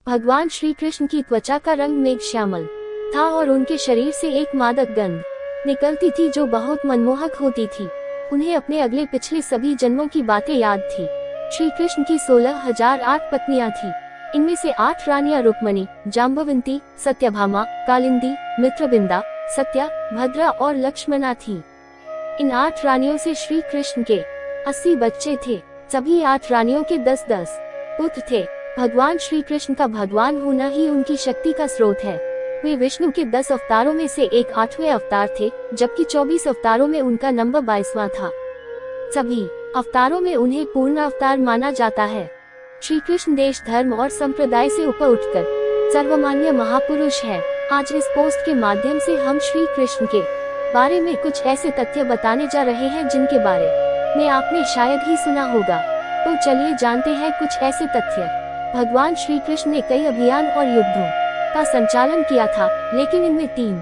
भगवान श्री कृष्ण की त्वचा का रंग मेघ श्यामल था और उनके शरीर से एक मादक गंध निकलती थी जो बहुत मनमोहक होती थी। उन्हें अपने अगले पिछले सभी जन्मों की बातें याद थी। श्री कृष्ण की 16,008 पत्नियां थी। इनमें से 8 रानियां रुक्मणी, जाम्बवंती, सत्यभामा, कालिंदी, मित्रबिंदा, सत्या, भद्रा और लक्ष्मणा थी। इन 8 रानियों से श्री कृष्ण के 80 बच्चे थे। सभी 8 रानियों के 10-10 पुत्र थे। भगवान श्री कृष्ण का भगवान होना ही उनकी शक्ति का स्रोत है। वे विष्णु के 10 अवतारों में से एक 8वें अवतार थे, जबकि 24 अवतारों में उनका नंबर 22वां था। सभी अवतारों में उन्हें पूर्ण अवतार माना जाता है। श्री कृष्ण देश, धर्म और संप्रदाय से ऊपर उठकर सर्वमान्य महापुरुष है। आज इस पोस्ट के माध्यम से हम श्री कृष्ण के बारे में कुछ ऐसे तथ्य बताने जा रहे हैं जिनके बारे में आपने शायद ही सुना होगा। तो चलिए जानते हैं कुछ ऐसे तथ्य। भगवान श्री कृष्ण ने कई अभियान और युद्धों का संचालन किया था, लेकिन इनमें 3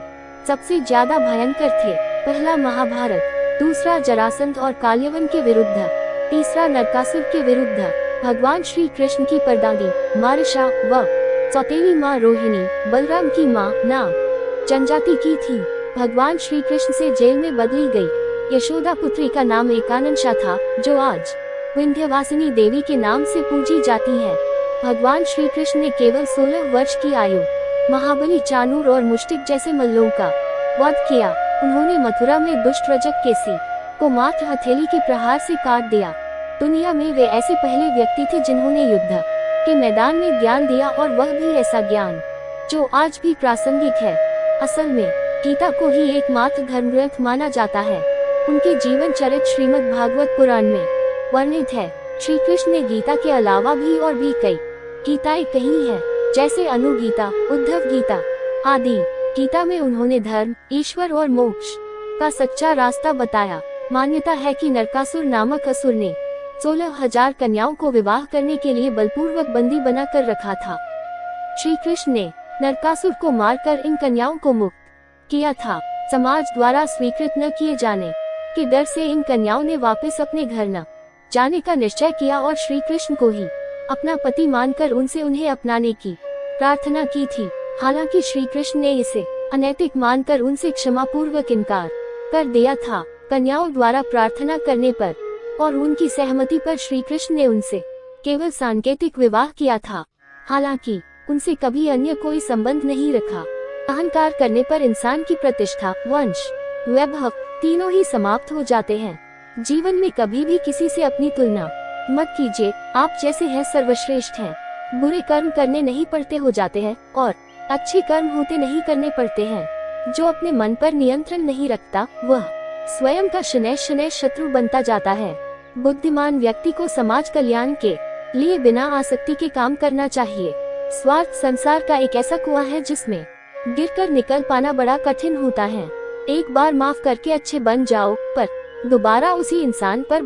सबसे ज्यादा भयंकर थे। पहला महाभारत, दूसरा जरासंध और काल्यवन के विरुद्ध, तीसरा नरकासुर के विरुद्ध। भगवान श्री कृष्ण की परदादी मारिशा व सौतेली माँ रोहिणी बलराम की माँ नाग जनजाति की थी। भगवान श्री कृष्ण से जेल में बदली गई यशोदा पुत्री का नाम एकानंशा था, जो आज विंध्यवासिनी देवी के नाम से पूजी जाती है। भगवान श्री कृष्ण ने केवल 16 वर्ष की आयु महाबली, चाणूर और मुष्टिक जैसे मल्लों का वध किया। उन्होंने मथुरा में दुष्ट रजक केसी को मात्र हथेली के प्रहार से काट दिया। दुनिया में वे ऐसे पहले व्यक्ति थे जिन्होंने युद्ध के मैदान में ज्ञान दिया, और वह भी ऐसा ज्ञान जो आज भी प्रासंगिक है। असल में गीता को ही एकमात्र धर्म ग्रंथ माना जाता है। उनके जीवन चरित्र श्रीमद् भागवत पुराण में वर्णित है। श्री कृष्ण ने गीता के अलावा भी और भी कई गीताएं कही हैं, जैसे अनुगीता, उद्धव गीता आदि। गीता में उन्होंने धर्म, ईश्वर और मोक्ष का सच्चा रास्ता बताया। मान्यता है कि नरकासुर नामक असुर ने 16,000 कन्याओं को विवाह करने के लिए बलपूर्वक बंदी बनाकर रखा था। श्री कृष्ण ने नरकासुर को मारकर इन कन्याओं को मुक्त किया था। समाज द्वारा स्वीकृत न किए जाने के डर से इन कन्याओं ने वापस अपने घर न जाने का निश्चय किया और श्री कृष्ण को ही अपना पति मानकर उनसे उन्हें अपनाने की प्रार्थना की थी। हालांकि श्री कृष्ण ने इसे अनैतिक मानकर उनसे क्षमा पूर्वक इनकार कर दिया था। कन्याओं द्वारा प्रार्थना करने पर और उनकी सहमति पर श्री कृष्ण ने उनसे केवल सांकेतिक विवाह किया था। हालांकि उनसे कभी अन्य कोई संबंध नहीं रखा। अहंकार करने पर इंसान की प्रतिष्ठा, वंश, वैभव तीनों ही समाप्त हो जाते हैं। जीवन में कभी भी किसी से अपनी तुलना मत कीजिए। आप जैसे हैं सर्वश्रेष्ठ हैं। बुरे कर्म करने नहीं पड़ते हो जाते हैं, और अच्छे कर्म होते नहीं करने पड़ते हैं। जो अपने मन पर नियंत्रण नहीं रखता, वह स्वयं का शनैः शनैः शत्रु बनता जाता है। बुद्धिमान व्यक्ति को समाज कल्याण के लिए बिना आसक्ति के काम करना चाहिए। स्वार्थ संसार का एक ऐसा कुआं है जिसमें गिरकर निकल पाना बड़ा कठिन होता है। एक बार माफ करके अच्छे बन जाओ, पर दोबारा उसी इंसान पर